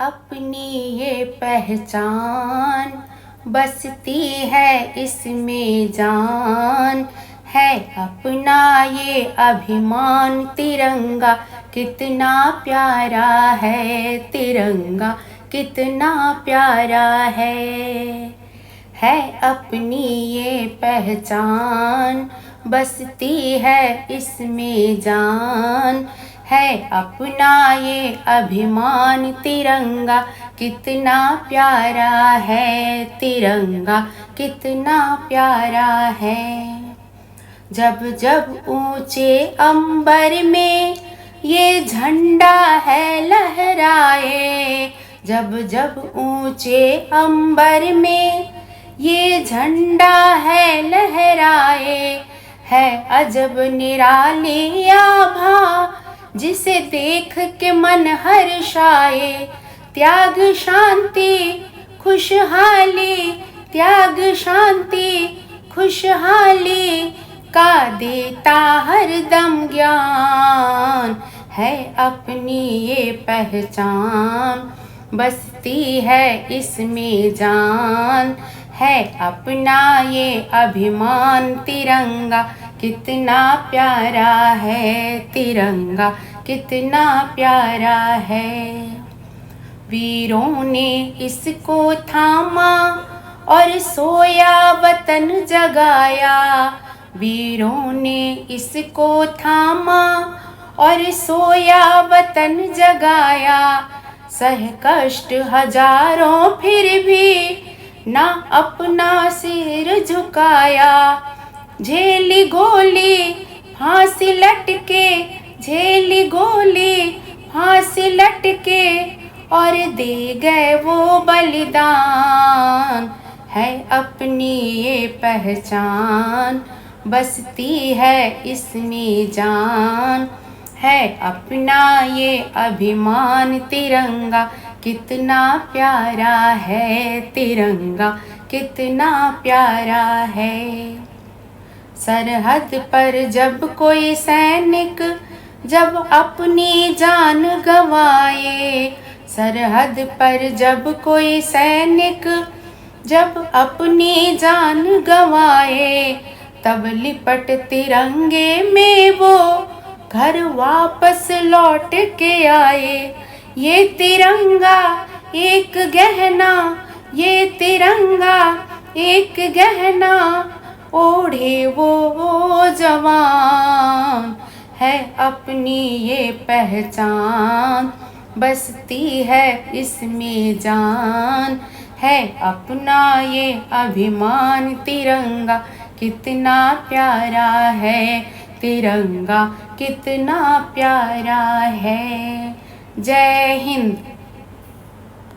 अपनी ये पहचान, बसती है इसमें जान, है अपना ये अभिमान। तिरंगा कितना प्यारा है, तिरंगा कितना प्यारा है अपनी ये पहचान, बसती है इसमें जान, है अपना ये अभिमान। तिरंगा कितना प्यारा है, तिरंगा कितना प्यारा है। जब जब ऊंचे अंबर में ये झंडा है लहराए, जब जब ऊंचे अंबर में ये झंडा है लहराए, है अजब निराली आभा जिसे देख के मन हर्षाए। त्याग शांति खुशहाली, त्याग शांति खुशहाली का देता हरदम ज्ञान, है अपनी ये पहचान, बसती है इसमें जान, है अपना ये अभिमान। तिरंगा कितना प्यारा है, तिरंगा कितना प्यारा है। वीरों ने इसको थामा और सोया वतन जगाया, वीरों ने इसको थामा और सोया वतन जगाया। सह कष्ट हजारों फिर भी ना अपना सिर झुकाया, झेली गोली फांसी लटके, झेली गोली फांसी लटके और दे गए वो बलिदान, है अपनी ये पहचान, बसती है इसमें जान, है अपना ये अभिमान। तिरंगा कितना प्यारा है, तिरंगा कितना प्यारा है। सरहद पर जब कोई सैनिक जब अपनी जान गंवाए, सरहद पर जब कोई सैनिक जब अपनी जान गंवाए, तब लिपट तिरंगे में वो घर वापस लौट के आए। ये तिरंगा एक गहना, ये तिरंगा एक गहना ओढ़े वो जवान, है अपनी ये पहचान, बसती है इसमें जान, है अपना ये अभिमान। तिरंगा कितना प्यारा है, तिरंगा कितना प्यारा है। जय हिंद।